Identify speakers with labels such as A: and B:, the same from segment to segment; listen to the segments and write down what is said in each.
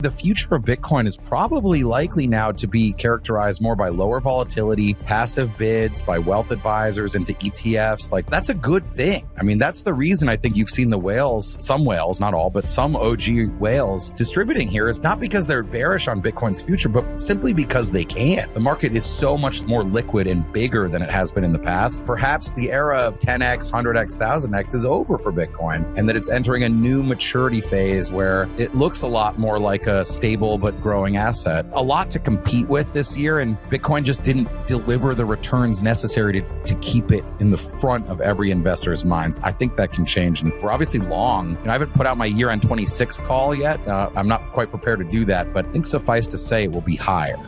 A: The future of Bitcoin is probably likely now to be characterized more by lower volatility, passive bids by wealth advisors into ETFs. Like, that's a good thing. I mean, that's the reason I think you've seen the whales, some whales, not all, but some OG whales distributing here is not because they're bearish on Bitcoin's future, but simply because they can. The market is so much more liquid and bigger than it has been in the past. Perhaps the era of 10x, 100x, 1000x is over for Bitcoin, and that it's entering a new maturity phase where it looks a lot more like a stable but growing asset. A lot to compete with this year, and Bitcoin just didn't deliver the returns necessary to keep it in the front of every investor's minds. I think that can change, and we're obviously long. I haven't put out my year-end 26 call yet. I'm not quite prepared to do that, but I think suffice to say it will be higher.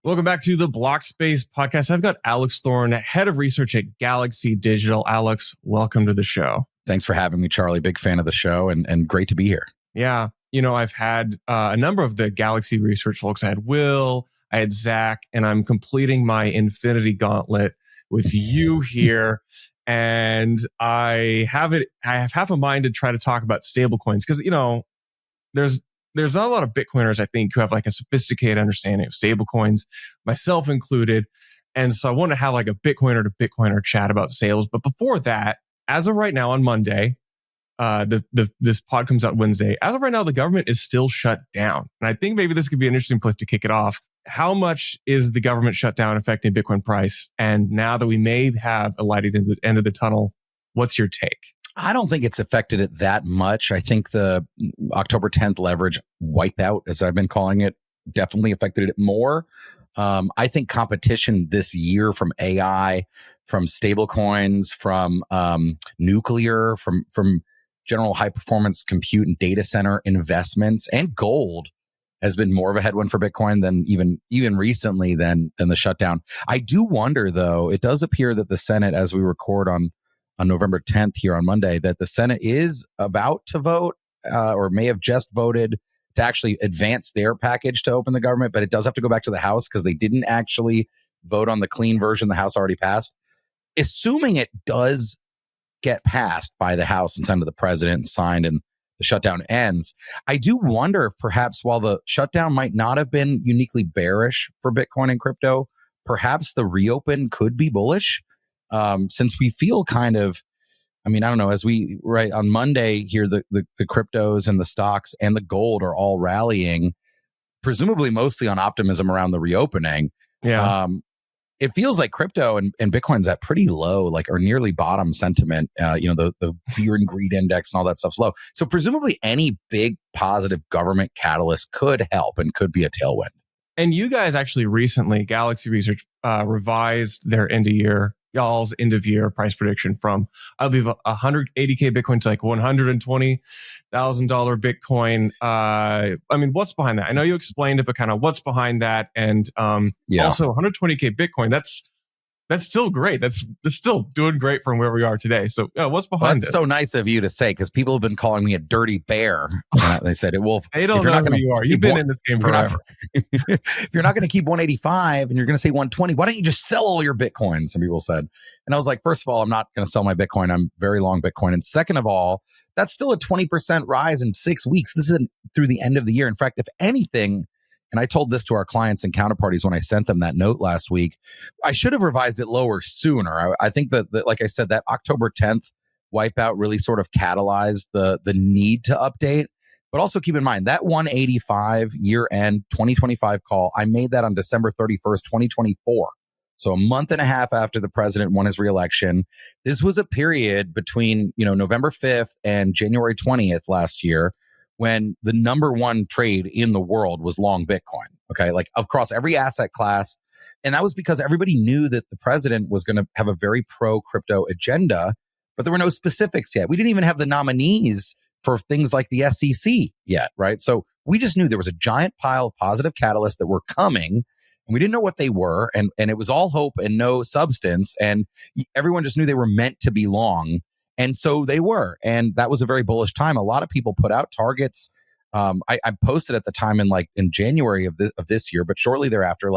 B: Welcome back to the Block Space podcast. I've got Alex Thorn, head of research at Galaxy Digital. Alex, welcome to the show.
A: Thanks for having me, Charlie. Big fan of the show and great to be here.
B: Yeah. You know, I've had a number of the Galaxy Research folks. I had Will, I had Zach, and I'm completing my Infinity Gauntlet with you here. And I have half a mind to try to talk about stablecoins because, you know, there's not a lot of Bitcoiners, I think, who have like a sophisticated understanding of stablecoins, myself included. And so I want to have like a Bitcoiner to Bitcoiner chat about sales. But before that, as of right now on Monday, this pod comes out Wednesday. As of right now, the government is still shut down. And I think maybe this could be an interesting place to kick it off. How much is the government shutdown affecting Bitcoin price? And now that we may have a light at the end of the tunnel, what's your take?
A: I don't think it's affected it that much. I think the October 10th leverage wipeout, as I've been calling it, definitely affected it more. I think competition this year from AI, from stablecoins, from nuclear, from general high performance compute and data center investments and gold has been more of a headwind for Bitcoin than even recently than the shutdown. I do wonder, though, it does appear that the Senate, as we record on November 10th here on Monday, that the Senate is about to vote or may have just voted to actually advance their package to open the government, but it does have to go back to the House because they didn't actually vote on the clean version the House already passed. Assuming it does get passed by the House and sent to the president and signed and the shutdown ends, I do wonder if perhaps while the shutdown might not have been uniquely bearish for Bitcoin and crypto, perhaps the reopen could be bullish since we feel kind of, I mean, I don't know, as we right on Monday here, the cryptos and the stocks and the gold are all rallying, presumably mostly on optimism around the reopening.
B: Yeah.
A: It feels like crypto and Bitcoin's at pretty low, like or nearly bottom sentiment. The fear and greed index and all that stuff's low. So presumably any big positive government catalyst could help and could be a tailwind.
B: And you guys actually recently, Galaxy Research revised their y'all's end of year price prediction from, I believe, 180K Bitcoin to like $120,000 Bitcoin. I mean, what's behind that? I know you explained it, but kind of what's behind that? And also 120K Bitcoin, that's still great. That's still doing great from where we are today. So what's behind it?
A: That's so nice of you to say, because people have been calling me a dirty bear. They said it will.
B: They don't know who you are. You've been in this game forever.
A: If you're not going to keep 185 and you're going to say 120, why don't you just sell all your Bitcoin? Some people said. And I was like, first of all, I'm not going to sell my Bitcoin. I'm very long Bitcoin. And second of all, that's still a 20% rise in 6 weeks. This is through the end of the year. In fact, if anything, and I told this to our clients and counterparties when I sent them that note last week, I should have revised it lower sooner. I think that, like I said, that October 10th wipeout really sort of catalyzed the need to update. But also keep in mind that 185 year-end 2025 call, I made that on December 31st, 2024. So a month and a half after the president won his reelection. This was a period between November 5th and January 20th last year, when the number one trade in the world was long Bitcoin, okay? Like across every asset class. And that was because everybody knew that the president was going to have a very pro-crypto agenda, but there were no specifics yet. We didn't even have the nominees for things like the SEC yet, right? So we just knew there was a giant pile of positive catalysts that were coming, and we didn't know what they were, and it was all hope and no substance, and everyone just knew they were meant to be long. And so they were, and that was a very bullish time. A lot of people put out targets. I posted at the time in January of this year, but shortly thereafter,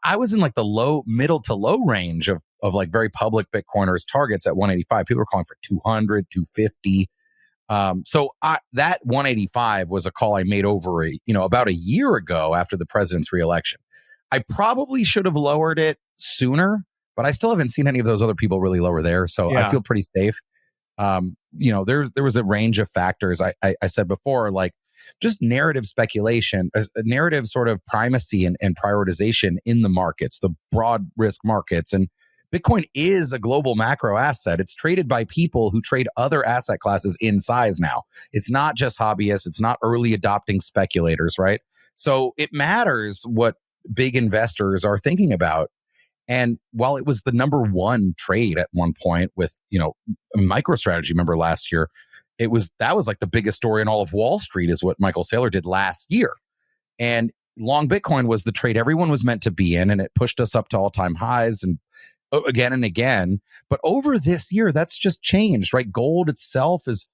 A: I was in like the middle to low range of like very public Bitcoiners targets at 185. People were calling for 200, 250. That 185 was a call I made over about a year ago after the president's reelection. I probably should have lowered it sooner, but I still haven't seen any of those other people really lower there. So I feel pretty safe. There was a range of factors. I said before, like just narrative speculation, a narrative sort of primacy and prioritization in the markets, the broad risk markets. And Bitcoin is a global macro asset. It's traded by people who trade other asset classes in size now. It's not just hobbyists. It's not early adopting speculators, right? So it matters what big investors are thinking about. And while it was the number one trade at one point with, MicroStrategy, remember last year, that was like the biggest story in all of Wall Street is what Michael Saylor did last year. And long Bitcoin was the trade everyone was meant to be in, and it pushed us up to all-time highs and again and again. But over this year, that's just changed, right? Gold itself is,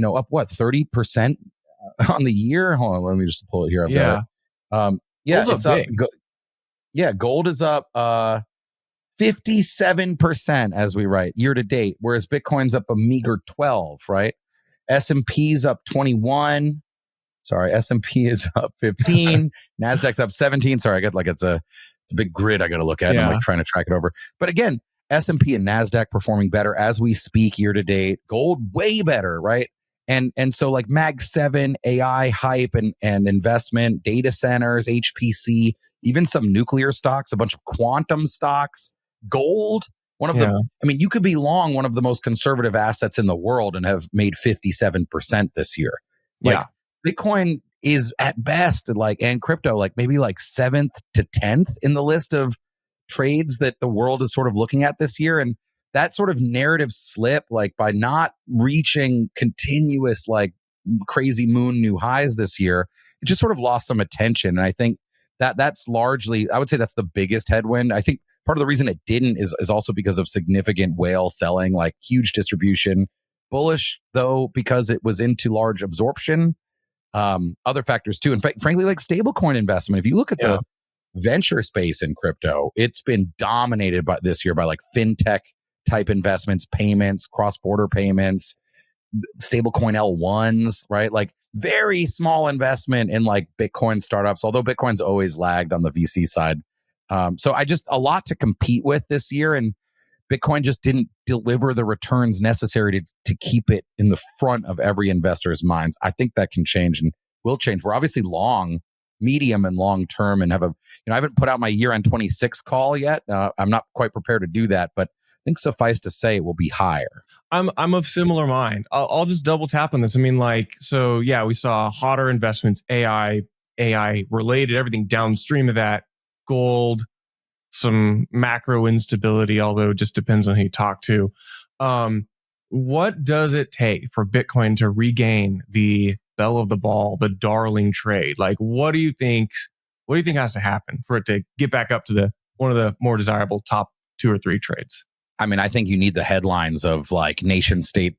A: up 30% on the year. Hold on, let me just pull it here.
B: Gold's up big.
A: Gold is up 57% as we write year to date, whereas Bitcoin's up a meager 12, right? S&P's up 21. Sorry, S&P is up 15. Nasdaq's up 17. Sorry, I got it's a big grid I got to look at. I'm trying to track it over. But again, S&P and Nasdaq performing better as we speak year to date. Gold way better, right? And so like Mag 7, AI hype and investment, data centers, HPC, even some nuclear stocks, a bunch of quantum stocks, gold. You could be long one of the most conservative assets in the world and have made 57% this year. Bitcoin is at best and crypto maybe 7th to 10th in the list of trades that the world is sort of looking at this year. And that sort of narrative slip, by not reaching continuous crazy moon new highs this year, it just sort of lost some attention. And I think that's largely, I would say that's the biggest headwind. I think part of the reason it didn't is also because of significant whale selling, huge distribution. Bullish, though, because it was into large absorption. Other factors, too. In fact, frankly, stablecoin investment, if you look at the venture space in crypto, it's been dominated this year by fintech type investments, payments, cross-border payments, stablecoin L1s, right? Very small investment in Bitcoin startups, although Bitcoin's always lagged on the VC side. So a lot to compete with this year, and Bitcoin just didn't deliver the returns necessary to keep it in the front of every investor's minds. I think that can change and will change. We're obviously long, medium, and long term, and I haven't put out my year-end 26 call yet. I'm not quite prepared to do that, but I think suffice to say it will be higher.
B: I'm of similar mind. I'll just double tap on this. We saw hotter investments, AI related, everything downstream of that. Gold, some macro instability, although it just depends on who you talk to. What does it take for Bitcoin to regain the belle of the ball, the darling trade? What do you think has to happen for it to get back up to one of the more desirable top 2 or 3 trades?
A: I think you need the headlines of nation state,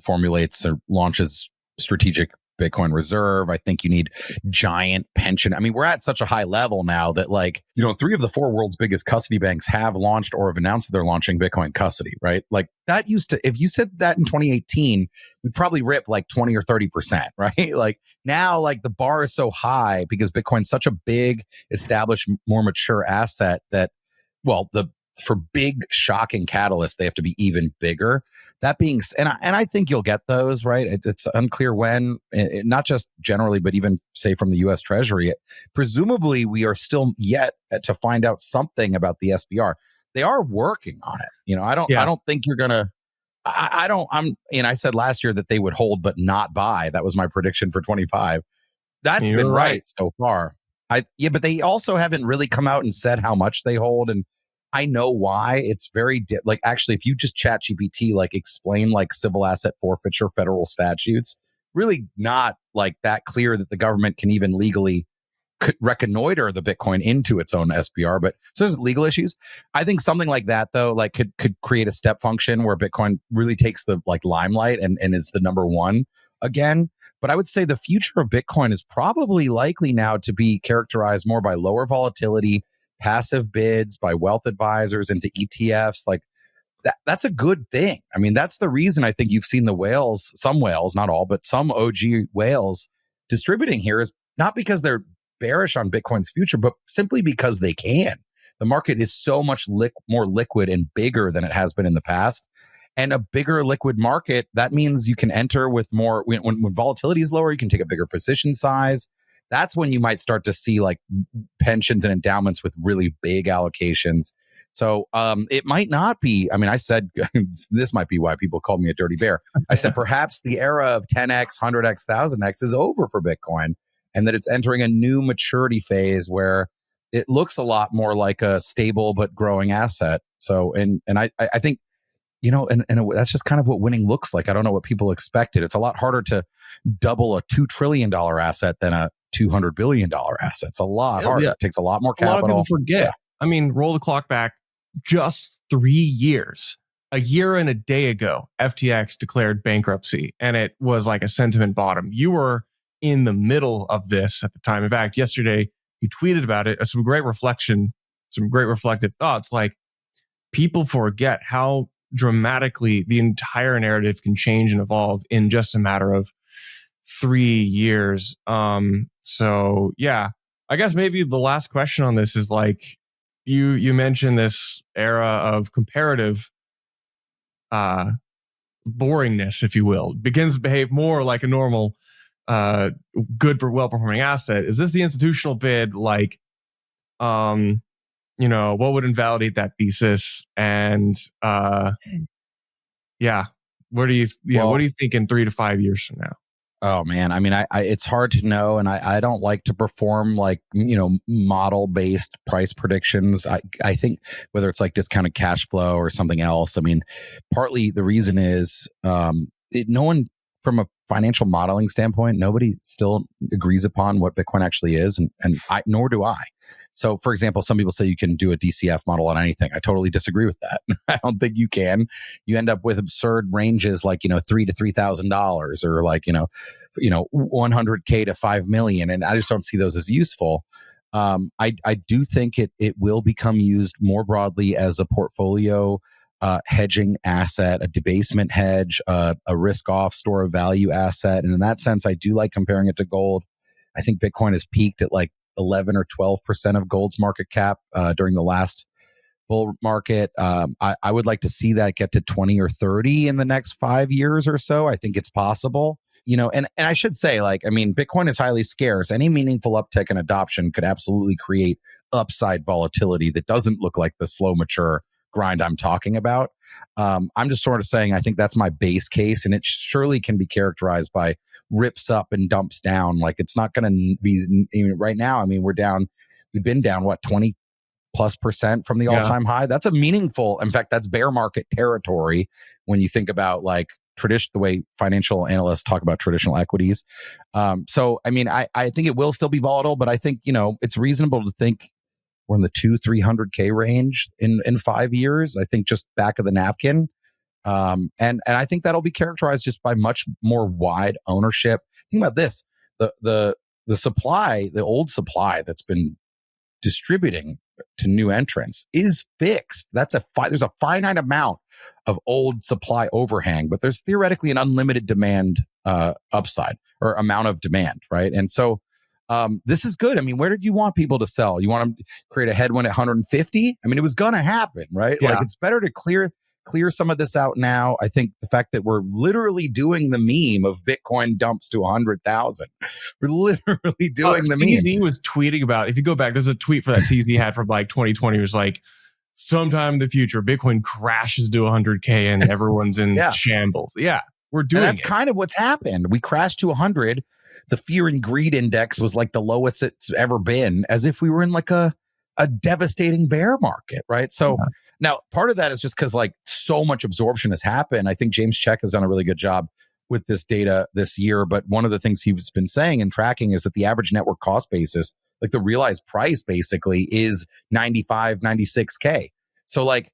A: formulates or launches strategic Bitcoin reserve. I think you need giant pension. We're at such a high level now that 3 of the 4 world's biggest custody banks have launched or have announced that they're launching Bitcoin custody, right? That used to, if you said that in 2018, we'd probably rip 20 or 30%, right? Now, the bar is so high because Bitcoin's such a big, established, more mature asset that, for big shocking catalysts, they have to be even bigger. That being, and I think you'll get those, right? It's unclear when, not just generally, but even say from the U.S. Treasury. Presumably, we are still yet to find out something about the SBR. They are working on it. I don't think you're gonna. I said last year that they would hold but not buy. That was my prediction for 25. That's been right so far. But they also haven't really come out and said how much they hold, and I know why. It's very actually, if you just chat GPT, explain civil asset forfeiture federal statutes, really not that clear that the government can even legally reconnoiter the Bitcoin into its own SBR. But so there's legal issues. I think something like that though, could create a step function where Bitcoin really takes the limelight and is the number one again. But I would say the future of Bitcoin is probably likely now to be characterized more by lower volatility, passive bids by wealth advisors into ETFs, that's a good thing. I mean, that's the reason I think you've seen the whales, some whales, not all, but some OG whales distributing here is not because they're bearish on Bitcoin's future, but simply because they can. The market is so much more liquid and bigger than it has been in the past. And a bigger liquid market, that means you can enter with more, when volatility is lower, you can take a bigger position size. That's when you might start to see like pensions and endowments with really big allocations. So it might not be, I mean, I said, this might be why people called me a dirty bear. I said, perhaps the era of 10x, 100x, 1000x is over for Bitcoin, and that it's entering a new maturity phase where it looks a lot more like a stable but growing asset. So, and I think, and that's just kind of what winning looks like. I don't know what people expected. It's a lot harder to double a $2 trillion asset than a $200 billion asset. It's a lot harder. Yeah. It takes a lot more capital.
B: A lot of people forget. Yeah. I mean, roll the clock back just 3 years. A year and a day ago, FTX declared bankruptcy, and it was like a sentiment bottom. You were in the middle of this at the time. In fact, yesterday, you tweeted about it. Some great reflection, some great reflective thoughts. Like, people forget how dramatically the entire narrative can change and evolve in just a matter of 3 years. So yeah, I guess maybe the last question on this is like, you mentioned this era of comparative boringness, if you will, begins to behave more like a normal good, well-performing asset. Is this the institutional bid? Like, what would invalidate that thesis? And what do you think in 3 to 5 years from now?
A: Oh man, I mean, I it's hard to know, and I don't like to perform like model based price predictions. I think whether it's like discounted cash flow or something else. I mean, partly the reason is no one, from a financial modeling standpoint, nobody still agrees upon what Bitcoin actually is, and nor do I. So, for example, some people say you can do a DCF model on anything. I totally disagree with that. I don't think you can. You end up with absurd ranges like $3,000 to $3,000 or like 100K to 5 million, and I just don't see those as useful. I do think it will become used more broadly as a portfolio hedging asset, a debasement hedge, a risk-off store of value asset. And in that sense, I do like comparing it to gold. I think Bitcoin has peaked at like 11 or 12% of gold's market cap during the last bull market. I would like to see that get to 20 or 30 in the next 5 years or so. I think it's possible. And I should say, like, I mean, Bitcoin is highly scarce. Any meaningful uptick in adoption could absolutely create upside volatility that doesn't look like the slow mature grind I'm talking about. I'm just sort of saying, I think that's my base case, and it surely can be characterized by rips up and dumps down. Like, it's not going to be, even right now. I mean, we've been down 20+% from the all-time high. That's a meaningful, in fact, that's bear market territory when you think about like the way financial analysts talk about traditional equities. So, I mean, I think it will still be volatile, but I think, it's reasonable to think we're in the 200-300K range in 5 years. I think just back of the napkin. And I think that'll be characterized just by much more wide ownership. Think about this. The supply, the old supply that's been distributing to new entrants is fixed. There's a finite amount of old supply overhang, but there's theoretically an unlimited demand upside or amount of demand, right? And so this is good. I mean, where did you want people to sell? You want them to create a headwind at 150? I mean, it was going to happen, right? Yeah. Like, it's better to clear some of this out now. I think the fact that we're literally doing the meme of Bitcoin dumps to 100,000. We're literally doing the meme.
B: CZ was tweeting about, if you go back, there's a tweet for that CZ had from like 2020. It was like, sometime in the future, Bitcoin crashes to 100K and everyone's in shambles. Yeah, we're doing it.
A: That's kind of what's happened. We crashed to 100. The fear and greed index was like the lowest it's ever been, as if we were in like a devastating bear market, right? So now part of that is just because like so much absorption has happened. I think James Check has done a really good job with this data this year. But one of the things he's been saying and tracking is that the average network cost basis, like the realized price basically, is 95, 96K. So like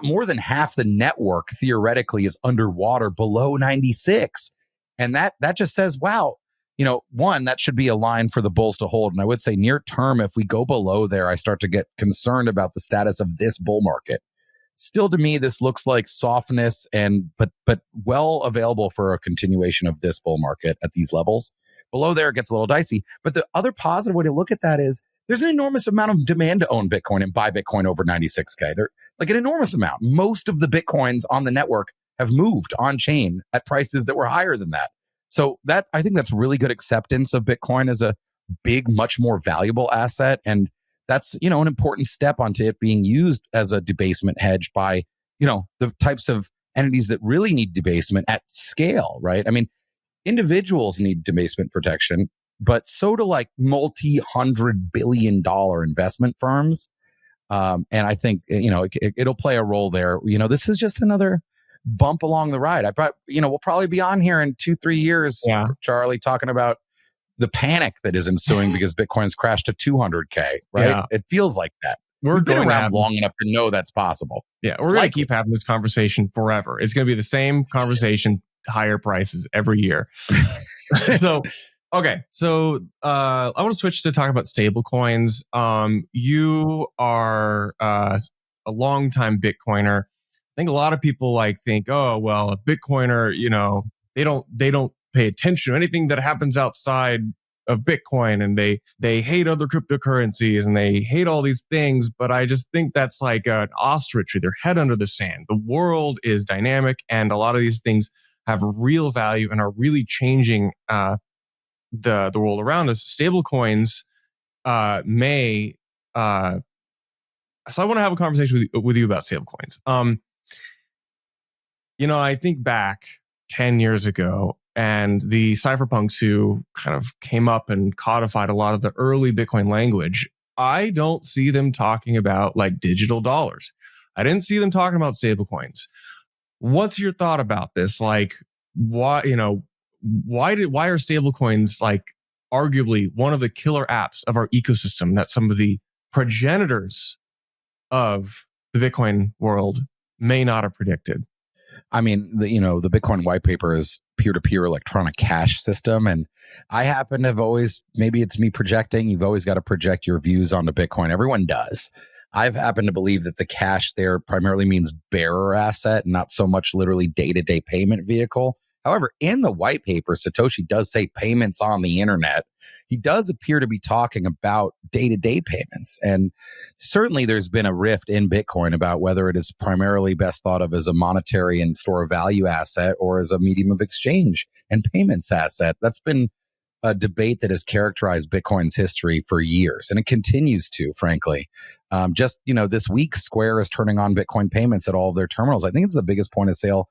A: more than half the network theoretically is underwater below 96. And that just says, wow, one, that should be a line for the bulls to hold. And I would say near term, if we go below there, I start to get concerned about the status of this bull market. still to me, this looks like softness but well available for a continuation of this bull market at these levels. Below there, it gets a little dicey. But the other positive way to look at that is there's an enormous amount of demand to own Bitcoin and buy Bitcoin over 96K. They're like an enormous amount. Most of the Bitcoins on the network have moved on chain at prices that were higher than that. So that I think that's really good acceptance of Bitcoin as a big, much more valuable asset. And that's, an important step onto it being used as a debasement hedge by, the types of entities that really need debasement at scale, right? I mean, individuals need debasement protection, but so do like multi-$100 billion investment firms. And I think, it'll play a role there. This is just another bump along the ride. We'll probably be on here in 2-3 years, Charlie, talking about the panic that is ensuing because Bitcoin's crashed to 200K, right? Yeah. It feels like that. We've been around long enough to know that's possible.
B: Yeah, we're going to keep having this conversation forever. It's going to be the same conversation, higher prices every year. So I want to switch to talk about stablecoins. You are a longtime Bitcoiner. I think a lot of people think, oh, well, a Bitcoiner, they don't pay attention to anything that happens outside of Bitcoin, and they hate other cryptocurrencies and they hate all these things. But I just think that's like an ostrich with their head under the sand. The world is dynamic, and a lot of these things have real value and are really changing the world around us. Stablecoins may. So I want to have a conversation with you about stablecoins. I think back 10 years ago, and the cypherpunks who kind of came up and codified a lot of the early Bitcoin language, I don't see them talking about digital dollars. I didn't see them talking about stablecoins. What's your thought about this? Why are stablecoins arguably one of the killer apps of our ecosystem that some of the progenitors of the Bitcoin world may not have predicted?
A: I mean, the Bitcoin white paper is peer-to-peer electronic cash system. And I happen to have always, maybe it's me projecting, you've always got to project your views onto Bitcoin. Everyone does. I've happened to believe that the cash there primarily means bearer asset, not so much literally day-to-day payment vehicle. However, in the white paper, Satoshi does say payments on the internet. He does appear to be talking about day-to-day payments. And certainly there's been a rift in Bitcoin about whether it is primarily best thought of as a monetary and store of value asset or as a medium of exchange and payments asset. That's been a debate that has characterized Bitcoin's history for years, and it continues to, frankly. This week, Square is turning on Bitcoin payments at all of their terminals. I think it's the biggest point of sale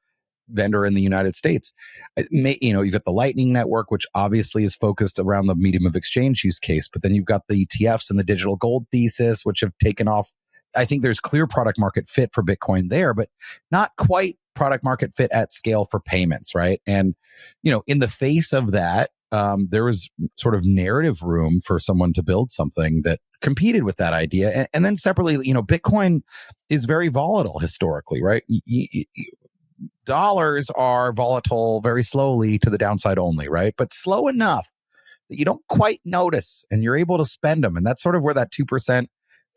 A: vendor in the United States. You've got the Lightning Network, which obviously is focused around the medium of exchange use case, but then you've got the ETFs and the digital gold thesis, which have taken off. I think there's clear product market fit for Bitcoin there, but not quite product market fit at scale for payments, right? And, in the face of that, there was sort of narrative room for someone to build something that competed with that idea. And then separately, Bitcoin is very volatile historically, right? Dollars are volatile very slowly to the downside only, right? But slow enough that you don't quite notice and you're able to spend them. And that's sort of where that 2%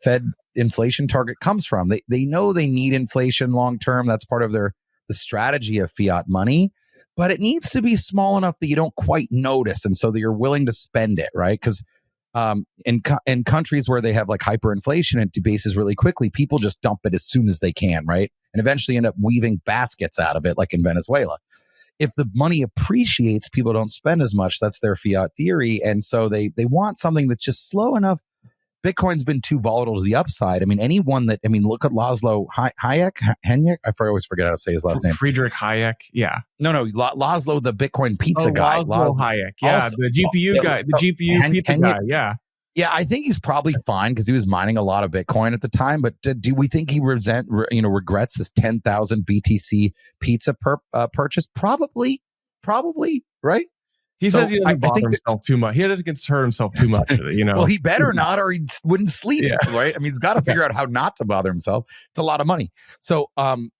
A: Fed inflation target comes from. They know they need inflation long term. That's part of the strategy of fiat money. But it needs to be small enough that you don't quite notice, and so that you're willing to spend it, right? Because in countries where they have hyperinflation and debases really quickly, people just dump it as soon as they can, right? And eventually end up weaving baskets out of it, like in Venezuela. If the money appreciates, people don't spend as much. That's their fiat theory. And so they want something that's just slow enough. Bitcoin's been too volatile to the upside. I mean, look at Laszlo Hayek. I always forget how to say his last name.
B: Friedrich Hayek. Yeah.
A: No. Laszlo, the Bitcoin pizza guy.
B: Laszlo Hayek. Yeah. Also, the GPU guy. The GPU pizza guy. Yeah.
A: Yeah, I think he's probably fine because he was mining a lot of Bitcoin at the time. But do we think he regrets this 10,000 BTC pizza purchase? Probably, right?
B: He says he doesn't bother himself too much. He doesn't concern himself too much.
A: Well, he better not, or he wouldn't sleep. Yeah. Right? I mean, he's got to figure out how not to bother himself. It's a lot of money. So,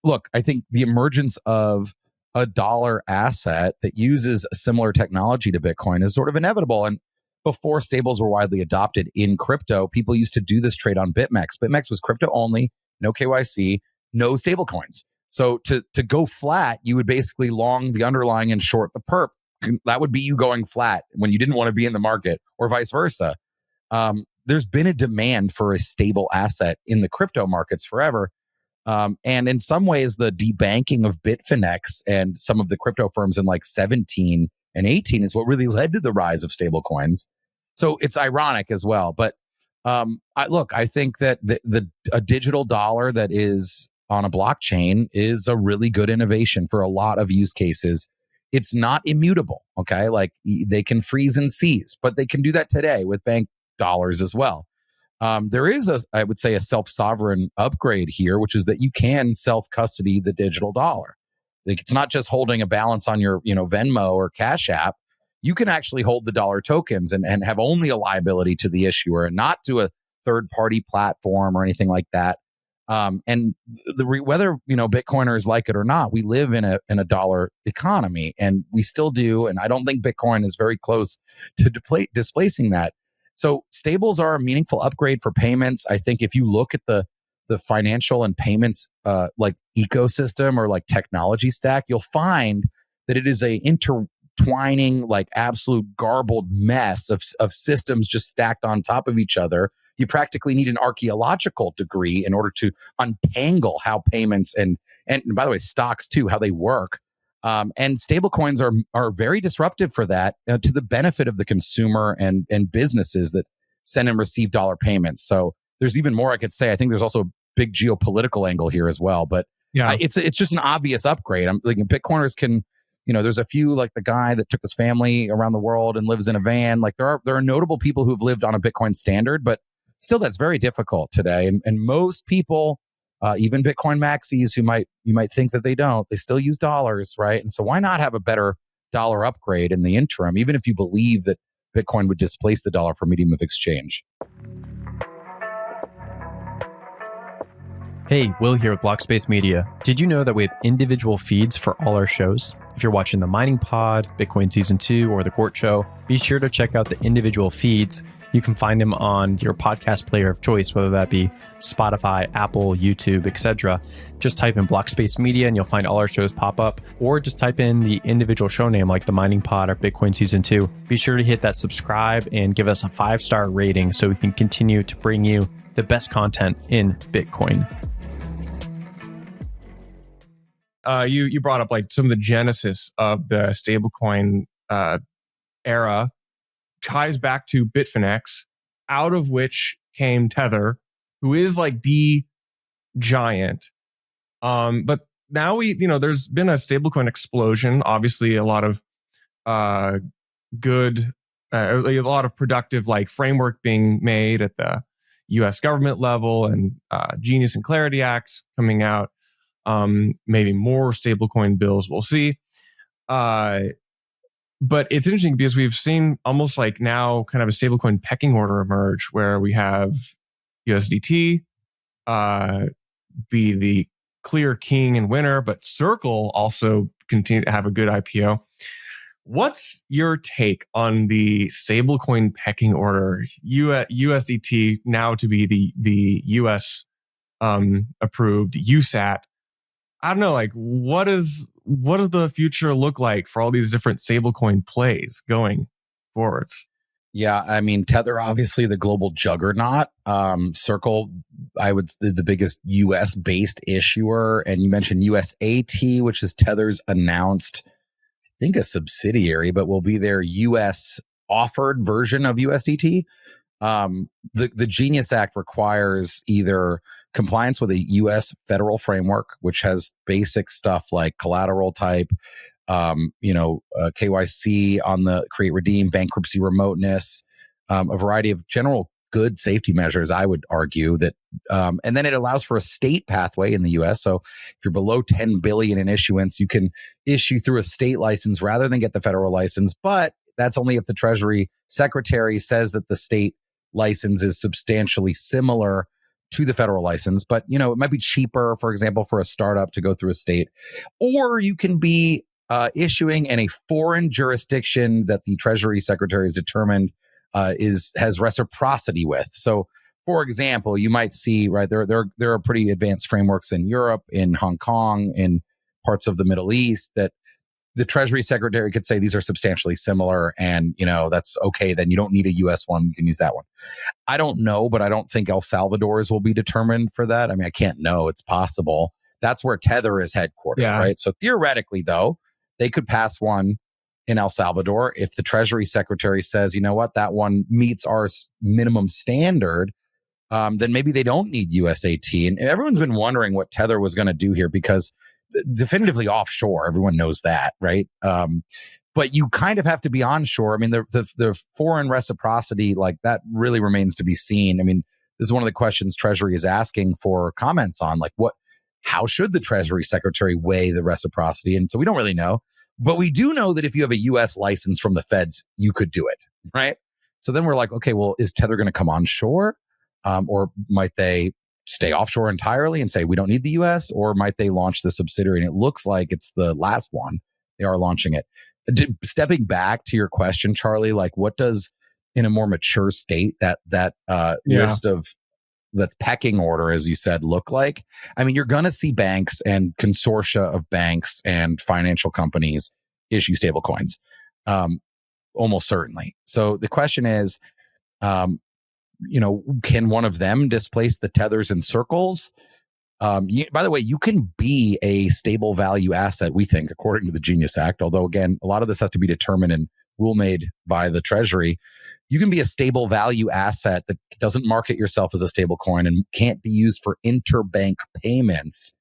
A: look, I think the emergence of a dollar asset that uses a similar technology to Bitcoin is sort of inevitable. And before stables were widely adopted in crypto, people used to do this trade on BitMEX. BitMEX was crypto only, no KYC, no stable coins. So to go flat, you would basically long the underlying and short the perp. That would be you going flat when you didn't want to be in the market, or vice versa. There's been a demand for a stable asset in the crypto markets forever. And in some ways, the debanking of Bitfinex and some of the crypto firms in like 17 and 18 is what really led to the rise of stable coins. So it's ironic as well. But I think that a digital dollar that is on a blockchain is a really good innovation for a lot of use cases. It's not immutable, okay? Like they can freeze and seize, but they can do that today with bank dollars as well. There is I would say, a self-sovereign upgrade here, which is that you can self-custody the digital dollar. Like it's not just holding a balance on your, Venmo or Cash App. You can actually hold the dollar tokens and have only a liability to the issuer and not to a third-party platform or anything like that. And whether Bitcoiners like it or not, we live in a dollar economy, and we still do. And I don't think Bitcoin is very close to displacing that. So stables are a meaningful upgrade for payments. I think if you look at the financial and payments like ecosystem or like technology stack, you'll find that it is a intertwining, like absolute garbled mess of systems just stacked on top of each other. You practically need an archaeological degree in order to untangle how payments and by the way, stocks too, how they work. And stablecoins are very disruptive for that, to the benefit of the consumer and businesses that send and receive dollar payments. So there's even more I could say. I think there's also a big geopolitical angle here as well. But yeah, it's just an obvious upgrade. I'm thinking Bitcoiners can, there's a few, like the guy that took his family around the world and lives in a van. Like there are notable people who've lived on a Bitcoin standard, but still that's very difficult today. And most people, even Bitcoin maxis you might think that they still use dollars, right? And so why not have a better dollar upgrade in the interim, even if you believe that Bitcoin would displace the dollar for medium of exchange?
C: Hey, Will here with Blockspace Media. Did you know that we have individual feeds for all our shows? If you're watching the Mining Pod, Bitcoin Season 2, or the Court Show, be sure to check out the individual feeds. You can find them on your podcast player of choice, whether that be Spotify, Apple, YouTube, etc. Just type in Blockspace Media and you'll find all our shows pop up, or just type in the individual show name like the Mining Pod or Bitcoin Season 2. Be sure to hit that subscribe and give us a 5-star rating so we can continue to bring you the best content in Bitcoin.
B: You brought up like some of the genesis of the stablecoin era ties back to Bitfinex, out of which came Tether, who is like the giant. But now there's been a stablecoin explosion. Obviously, a lot of a lot of productive like framework being made at the U.S. government level, and Genius and Clarity Acts coming out. Maybe more stablecoin bills. We'll see. But it's interesting because we've seen almost like now kind of a stablecoin pecking order emerge, where we have USDT be the clear king and winner, but Circle also continue to have a good IPO. What's your take on the stablecoin pecking order? USDT now to be the US approved USAT. I don't know, like what does the future look like for all these different stablecoin plays going forwards?
A: Yeah, I mean, Tether, obviously the global juggernaut. Circle, the biggest US based issuer. And you mentioned USAT, which is Tether's announced, I think, a subsidiary, but will be their US offered version of USDT. The Genius Act requires either compliance with a U.S. federal framework, which has basic stuff like collateral type, KYC on the create redeem, bankruptcy remoteness, a variety of general good safety measures, I would argue that. And then it allows for a state pathway in the U.S. So if you're below 10 billion in issuance, you can issue through a state license rather than get the federal license. But that's only if the Treasury Secretary says that the state license is substantially similar to the federal license. But, it might be cheaper, for example, for a startup to go through a state, or you can be issuing in a foreign jurisdiction that the Treasury Secretary has determined has reciprocity with. So for example, you might see, right, there are pretty advanced frameworks in Europe, in Hong Kong, in parts of the Middle East that the Treasury Secretary could say these are substantially similar, and that's okay. Then you don't need a U.S. one; you can use that one. I don't know, but I don't think El Salvador's will be determined for that. I mean, I can't know; it's possible. That's where Tether is headquartered, right? So theoretically, though, they could pass one in El Salvador if the Treasury Secretary says, you know what, that one meets our minimum standard. Then maybe they don't need USAT. And everyone's been wondering what Tether was going to do here because definitively offshore. Everyone knows that, right? But you kind of have to be onshore. I mean, the foreign reciprocity, like that really remains to be seen. I mean, this is one of the questions Treasury is asking for comments on, like how should the Treasury Secretary weigh the reciprocity? And so we don't really know. But we do know that if you have a U.S. license from the feds, you could do it, right? So then we're like, okay, well, is Tether going to come onshore? Or might they stay offshore entirely and say we don't need the U.S.? Or might they launch the subsidiary? And it looks like it's the last one. They are launching it. Stepping back to your question, Charlie, like what does in a more mature state that list of the pecking order, as you said, look like? I mean, you're going to see banks and consortia of banks and financial companies issue stablecoins, almost certainly. So the question is, can one of them displace the Tethers and Circles? By the way, you can be a stable value asset, we think, according to the Genius Act, although, again, a lot of this has to be determined and rule made by the Treasury. You can be a stable value asset that doesn't market yourself as a stable coin and can't be used for interbank payments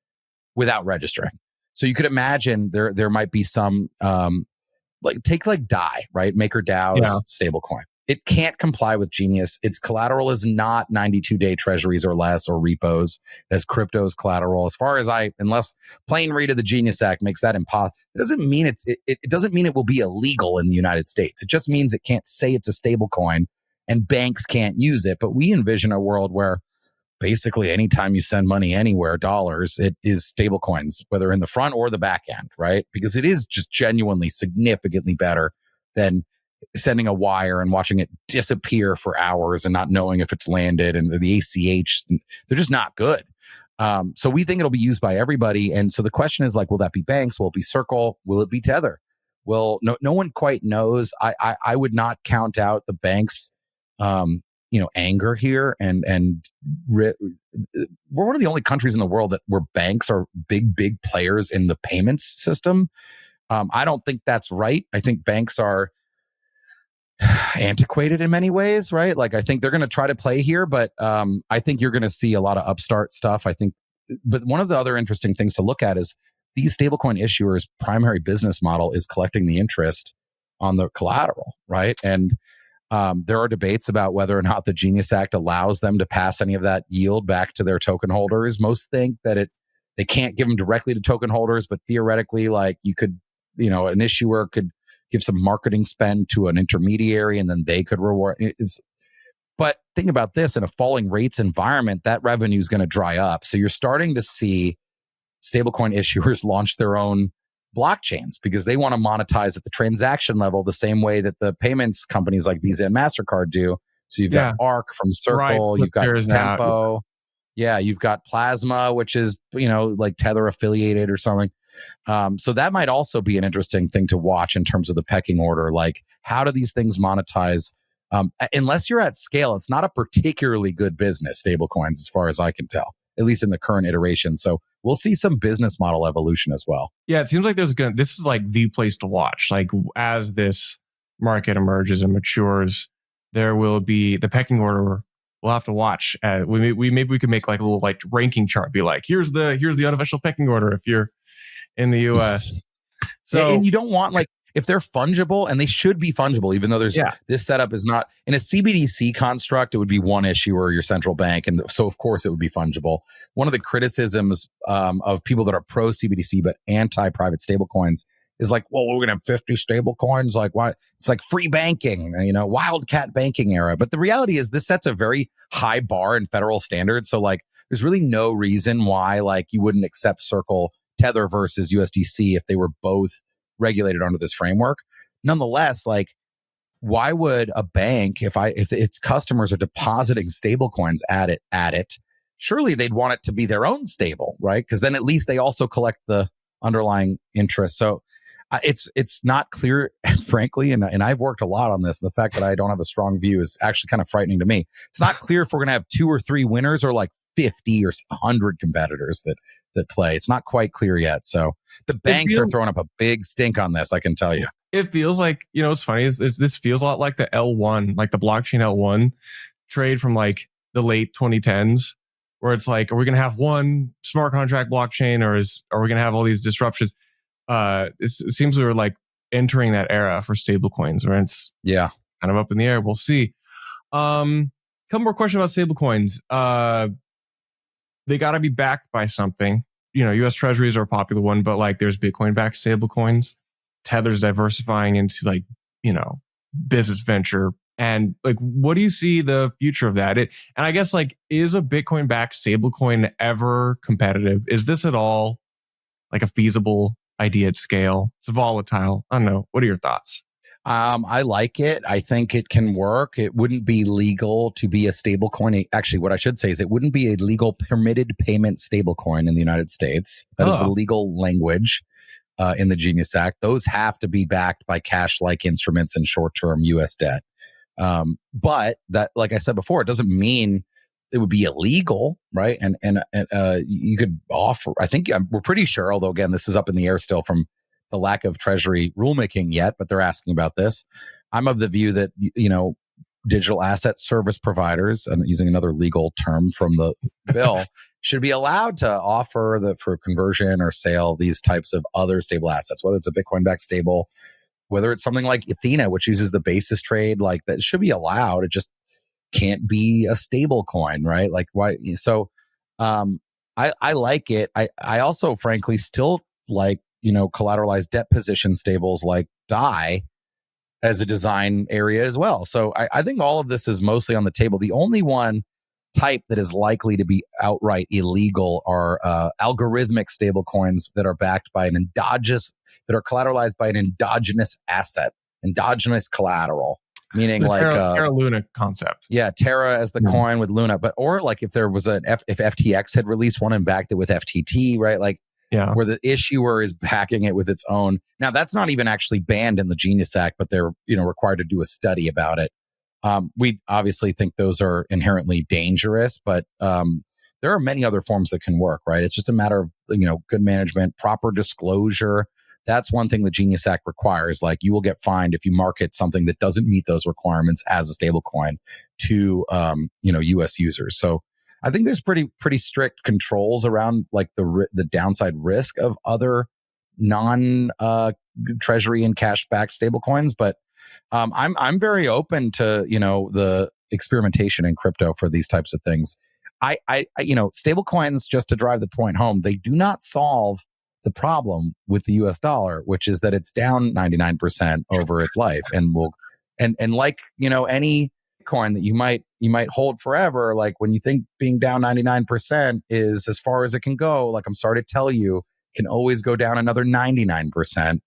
A: without registering. So you could imagine there might be some, take DAI, right? MakerDAO's stablecoin. It can't comply with Genius. Its collateral is not 92-day treasuries or less or repos. It has crypto's collateral. As far as unless plain read of the Genius Act makes that impossible, it doesn't mean it doesn't mean it will be illegal in the United States. It just means it can't say it's a stable coin and banks can't use it. But we envision a world where basically anytime you send money anywhere, dollars, it is stable coins, whether in the front or the back end, right? Because it is just genuinely significantly better than sending a wire and watching it disappear for hours and not knowing if it's landed, and the ACH, they're just not good. So we think it'll be used by everybody. And so the question is, like, will that be banks? Will it be Circle? Will it be Tether? Well, no one quite knows. I would not count out the banks, anger here. And we're one of the only countries in the world where banks are big players in the payments system. I don't think that's right. I think banks are antiquated in many ways, right? Like, I think they're going to try to play here, but I think you're going to see a lot of upstart stuff. But one of the other interesting things to look at is these stablecoin issuers' primary business model is collecting the interest on the collateral, right? And there are debates about whether or not the Genius Act allows them to pass any of that yield back to their token holders. Most think that they can't give them directly to token holders, but theoretically, like, you could, an issuer could give some marketing spend to an intermediary and then they could reward it. But think about this, in a falling rates environment, that revenue is going to dry up. So you're starting to see stablecoin issuers launch their own blockchains because they want to monetize at the transaction level the same way that the payments companies like Visa and MasterCard do. So you've got ARC from Circle, you've got Tempo. Yeah, you've got Plasma, which is, like Tether affiliated or something. So that might also be an interesting thing to watch in terms of the pecking order. Like, how do these things monetize? Unless you're at scale, it's not a particularly good business, stablecoins, as far as I can tell, at least in the current iteration. So we'll see some business model evolution as well. Yeah,
B: it seems like this is like the place to watch. Like, as this market emerges and matures, there will be the pecking order. We'll have to watch. Maybe we could make like a little ranking chart. Be like, here's the unofficial pecking order if you're in the US. So, and
A: you don't want, like, if they're fungible, and they should be fungible, even though this setup is not in a CBDC construct, it would be one issuer, your central bank. And so of course it would be fungible. One of the criticisms of people that are pro CBDC, but anti private stablecoins is like, well, we're going to have 50 stablecoins. Like, why? It's like free banking, wildcat banking era. But the reality is this sets a very high bar in federal standards. So, like, there's really no reason why, like, you wouldn't accept Circle, Tether versus USDC if they were both regulated under this framework. Nonetheless, like, why would a bank, if its customers are depositing stable coins at it, surely they'd want it to be their own stable, right? Because then at least they also collect the underlying interest. So it's not clear, frankly, and I've worked a lot on this. And the fact that I don't have a strong view is actually kind of frightening to me. It's not clear if we're going to have 2 or 3 winners or like 50 or 100 competitors that play. It's not quite clear yet. So the banks are throwing up a big stink on this, I can tell you.
B: It feels like, what's funny is this feels a lot like the L1, like the blockchain L1 trade from like the late 2010s, where it's like, are we going to have one smart contract blockchain, or are we going to have all these disruptions? It seems we were like entering that era for stablecoins, where it's kind of up in the air. We'll see. Couple more questions about stablecoins. They got to be backed by something. U.S. Treasuries are a popular one, but like there's Bitcoin-backed stablecoins. Tether's diversifying into like business venture, and like, what do you see the future of that? And I guess like, is a Bitcoin-backed stablecoin ever competitive? Is this at all like a feasible idea at scale? It's volatile. I don't know. What are your thoughts?
A: I like it. I think it can work. It wouldn't be legal to be a stable coin. Actually, what I should say is it wouldn't be a legal permitted payment stable coin in the United States. That is the legal language in the Genius Act. Those have to be backed by cash-like instruments and short-term U.S. debt. But that, like I said before, it doesn't mean it would be illegal, right? And you could offer, I think we're pretty sure, although again, this is up in the air still from the lack of Treasury rulemaking yet, but they're asking about this. I'm of the view that, digital asset service providers, and using another legal term from the bill, should be allowed to offer for conversion or sale these types of other stable assets, whether it's a Bitcoin-backed stable, whether it's something like Athena, which uses the basis trade, like that should be allowed. It just can't be a stable coin, right? Like why? So I like it. I also, frankly, still like, collateralized debt position stables like DAI as a design area as well. So I think all of this is mostly on the table. The only one type that is likely to be outright illegal are algorithmic stable coins that are backed by that are collateralized by an endogenous asset, endogenous collateral. Meaning
B: the
A: like
B: Terra Luna concept.
A: Yeah, Terra as the coin with Luna. Or like if there was if FTX had released one and backed it with FTT, right? Like where the issuer is backing it with its own. Now that's not even actually banned in the Genius Act, but they're required to do a study about it. We obviously think those are inherently dangerous, but there are many other forms that can work, right? It's just a matter of good management, proper disclosure. That's one thing the Genius Act requires. Like you will get fined if you market something that doesn't meet those requirements as a stable coin to U.S. users. So I think there's pretty strict controls around like the downside risk of other non treasury and cash backed stable coins. But I'm very open to the experimentation in crypto for these types of things. Stable coins, just to drive the point home, they do not solve the problem with the US dollar, which is that it's down 99% over its life, and like any coin that you might hold forever, like when you think being down 99% is as far as it can go, like I'm sorry to tell you, can always go down another 99%.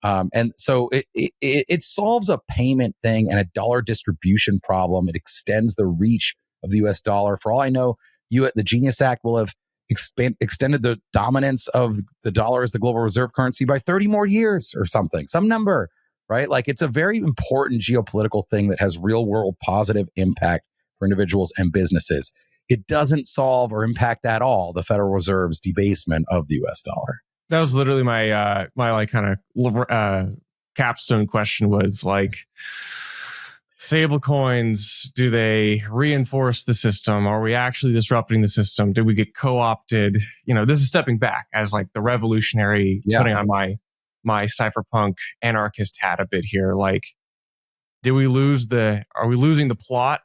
A: And so it solves a payment thing and a dollar distribution problem. It extends the reach of the US dollar. For all I know, the Genius Act will have extended the dominance of the dollar as the global reserve currency by 30 more years or something, some number, right? Like it's a very important geopolitical thing that has real world positive impact for individuals and businesses. It doesn't solve or impact at all the Federal Reserve's debasement of the US dollar.
B: That was literally my like kind of capstone question was like, stable coins, do they reinforce the system? Are we actually disrupting the system? Did we get co-opted? This is stepping back as like the revolutionary, putting on my cypherpunk anarchist hat a bit here. Like, are we losing the plot,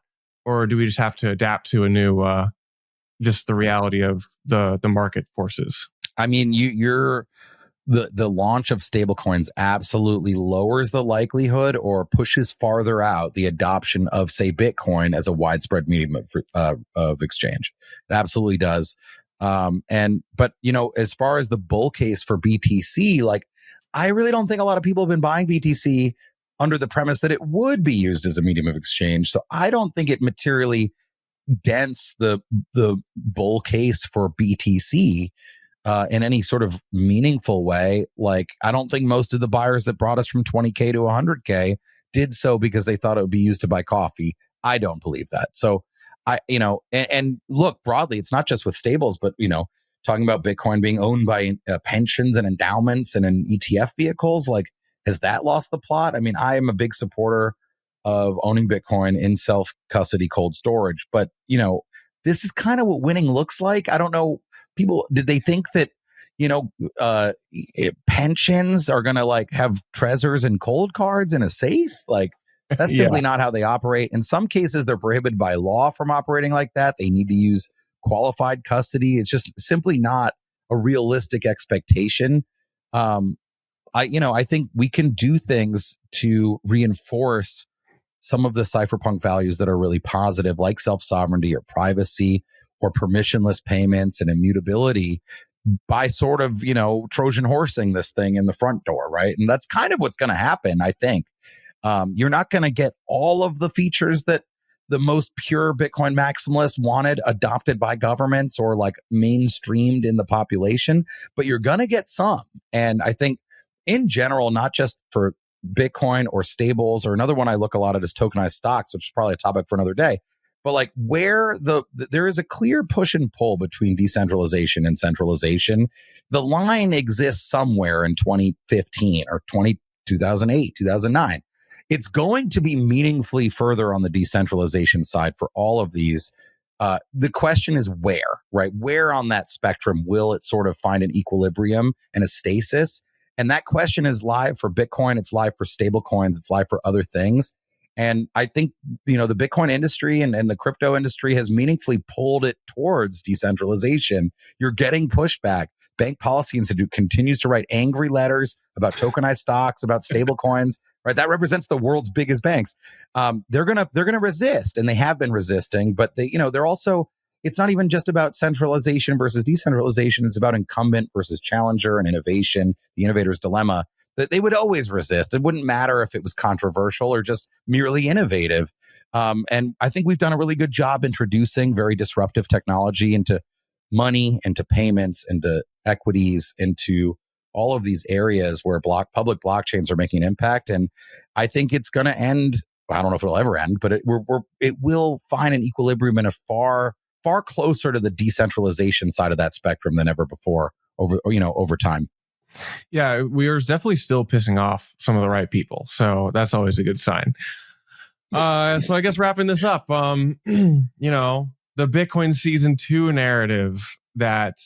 B: or do we just have to adapt to a new, just the reality of the market forces?
A: I mean, the launch of stablecoins absolutely lowers the likelihood or pushes farther out the adoption of, say, Bitcoin as a widespread medium of exchange. It absolutely does. But as far as the bull case for BTC, like I really don't think a lot of people have been buying BTC under the premise that it would be used as a medium of exchange. So I don't think it materially dents the bull case for BTC in any sort of meaningful way. Like, I don't think most of the buyers that brought us from 20K to 100K did so because they thought it would be used to buy coffee. I don't believe that. So and look, broadly, it's not just with stables, but, talking about Bitcoin being owned by pensions and endowments and in ETF vehicles, like, has that lost the plot? I mean, I am a big supporter of owning Bitcoin in self-custody cold storage, but, this is kind of what winning looks like. I don't know. People, did they think that, pensions are going to like have treasures and cold cards in a safe? Like, that's simply not how they operate. In some cases, they're prohibited by law from operating like that. They need to use qualified custody. It's just simply not a realistic expectation. I think we can do things to reinforce some of the cypherpunk values that are really positive, like self-sovereignty or privacy or permissionless payments and immutability, by sort of, Trojan horsing this thing in the front door, right? And that's kind of what's going to happen, I think. You're not going to get all of the features that the most pure Bitcoin maximalists wanted adopted by governments or like mainstreamed in the population, but you're going to get some. And I think in general, not just for Bitcoin or stables, or another one I look a lot at is tokenized stocks, which is probably a topic for another day. But like, where there is a clear push and pull between decentralization and centralization. The line exists somewhere in 2015 or 2008, 2009. It's going to be meaningfully further on the decentralization side for all of these. The question is where, right? Where on that spectrum will it sort of find an equilibrium and a stasis? And that question is live for Bitcoin. It's live for stablecoins. It's live for other things. And I think, the Bitcoin industry and the crypto industry has meaningfully pulled it towards decentralization. You're getting pushback. Bank Policy Institute continues to write angry letters about tokenized stocks, about stablecoins, right? That represents the world's biggest banks. They're gonna resist, and they have been resisting. But they're also. It's not even just about centralization versus decentralization. It's about incumbent versus challenger and innovation, the innovator's dilemma, that they would always resist. It wouldn't matter if it was controversial or just merely innovative. And I think we've done a really good job introducing very disruptive technology into money, into payments, into equities, into all of these areas where public blockchains are making an impact. And I think it's going to end. I don't know if it'll ever end, but it will find an equilibrium in a far closer to the decentralization side of that spectrum than ever before over time.
B: Yeah, we are definitely still pissing off some of the right people. So that's always a good sign. So I guess wrapping this up, the Bitcoin season 2 narrative that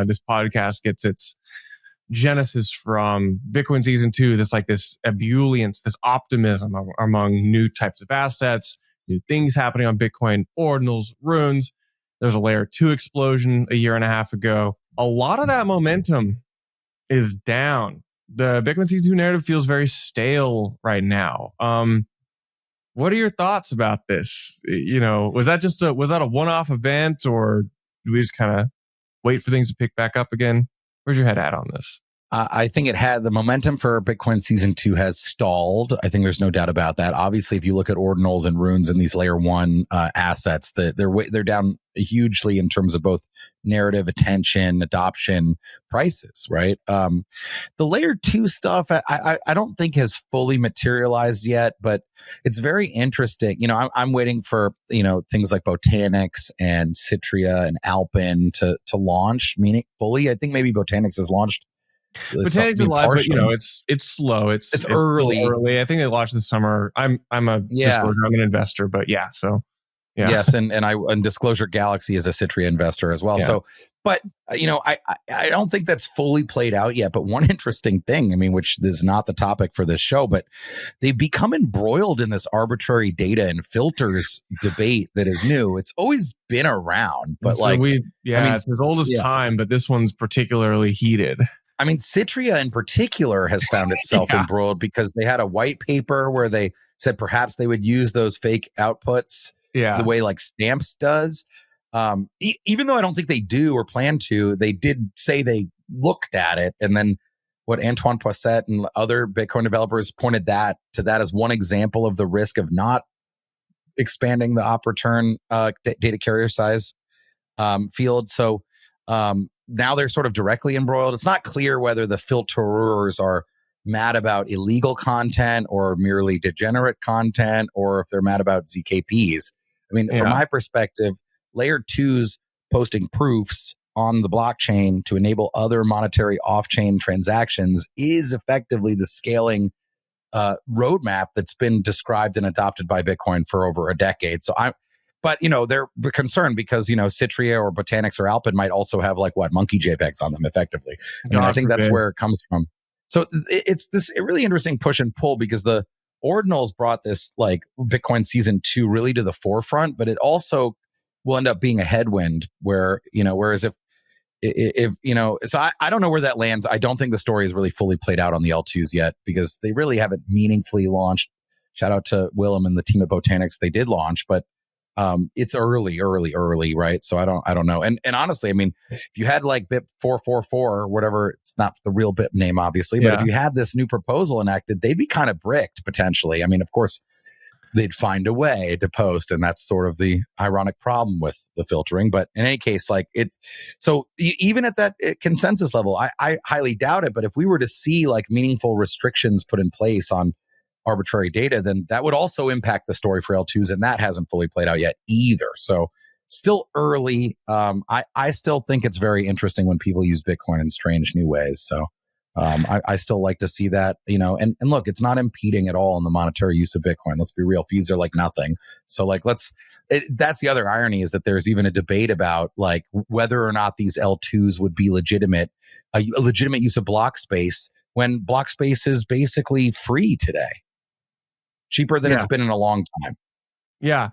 B: this podcast gets its genesis from. Bitcoin season 2, this ebullience, this optimism among new types of assets, new things happening on Bitcoin, ordinals, runes. There's a layer 2 explosion a year and a half ago. A lot of that momentum is down. The Bitcoin season 2 narrative feels very stale right now. What are your thoughts about this? Was that a one-off event, or do we just kind of wait for things to pick back up again? Where's your head at on this?
A: I think the momentum for Bitcoin season 2 has stalled. I think there's no doubt about that. Obviously, if you look at ordinals and runes and these layer 1 assets, they're down hugely in terms of both narrative, attention, adoption, prices, right? The layer 2 stuff, I don't think has fully materialized yet, but it's very interesting. I'm waiting for, things like Botanix and Citrea and Alpin to launch fully. I think maybe Botanix has launched.
B: Botanix is live, but it's slow. It's early. I think they launched this summer. I'm a disclosure. I'm an investor, but yeah. So yeah. Yes,
A: and Disclosure Galaxy is a Citrea investor as well. Yeah. So, but I don't think that's fully played out yet. But one interesting thing, which is not the topic for this show, but they've become embroiled in this arbitrary data and filters debate that is new. It's always been around, but so
B: it's as old as time. But this one's particularly heated.
A: Citrea in particular has found itself embroiled because they had a white paper where they said perhaps they would use those fake outputs the way like Stamps does. Even though I don't think they do or plan to, they did say they looked at it and then what Antoine Poisset and other Bitcoin developers pointed to that as one example of the risk of not expanding the op return data carrier size field. So now they're sort of directly embroiled. It's not clear whether the filterers are mad about illegal content or merely degenerate content, or if they're mad about ZKPs. I mean, from my perspective, layer 2's posting proofs on the blockchain to enable other monetary off-chain transactions is effectively the scaling roadmap that's been described and adopted by Bitcoin for over a decade. But they're concerned because Citrea or Botanix or Alpin might also have monkey JPEGs on them effectively. I think that's where it comes from. So it's this really interesting push and pull, because the ordinals brought this Bitcoin season 2 really to the forefront, but it also will end up being a headwind whereas so I don't know where that lands. I don't think the story is really fully played out on the L2s yet, because they really haven't meaningfully launched. Shout out to Willem and the team at Botanix. They did launch, but it's early, right? So I don't know. And honestly, I mean, if you had BIP 444 or whatever, it's not the real BIP name, obviously, but if you had this new proposal enacted, they'd be kind of bricked potentially. I mean, of course, they'd find a way to post, and that's sort of the ironic problem with the filtering. But in any case, so even at that consensus level, I highly doubt it. But if we were to see meaningful restrictions put in place on arbitrary data, then that would also impact the story for L2s, and that hasn't fully played out yet either. So still early. I still think it's very interesting when people use Bitcoin in strange new ways. So I still like to see that, and look, it's not impeding at all on the monetary use of Bitcoin. Let's be real. Fees are nothing. So that's the other irony, is that there's even a debate about whether or not these L2s would be legitimate, a legitimate use of block space, when block space is basically free today. Cheaper than it's been in a long time.
B: Yeah.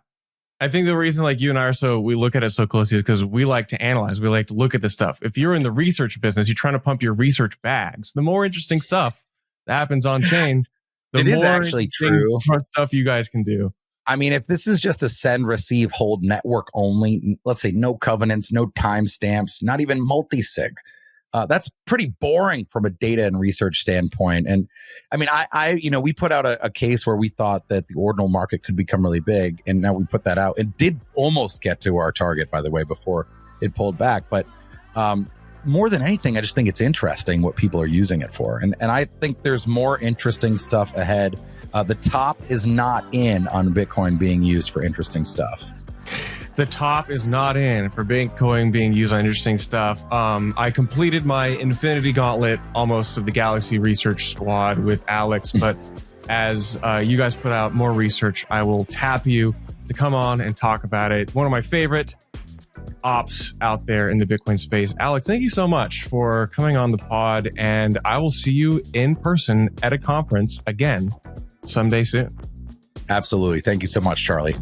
B: I think the reason you and I we look at it so closely is because we like to analyze. We like to look at the stuff. If you're in the research business, you're trying to pump your research bags. The more interesting stuff that happens on chain, the more
A: is actually true
B: stuff you guys can do.
A: I mean, if this is just a send, receive, hold network only, let's say no covenants, no timestamps, not even multi-sig, that's pretty boring from a data and research standpoint. And I mean, we put out a case where we thought that the ordinal market could become really big. And now we put that out. It did almost get to our target, by the way, before it pulled back. But more than anything, I just think it's interesting what people are using it for. And I think there's more interesting stuff ahead. The top is not in on Bitcoin being used for interesting stuff.
B: The top is not in for Bitcoin being used on interesting stuff. I completed my Infinity Gauntlet almost of the GLXY Research squad with Alex, but as you guys put out more research, I will tap you to come on and talk about it. One of my favorite ops out there in the Bitcoin space. Alex, thank you so much for coming on the pod, and I will see you in person at a conference again someday soon.
A: Absolutely. Thank you so much, Charlie.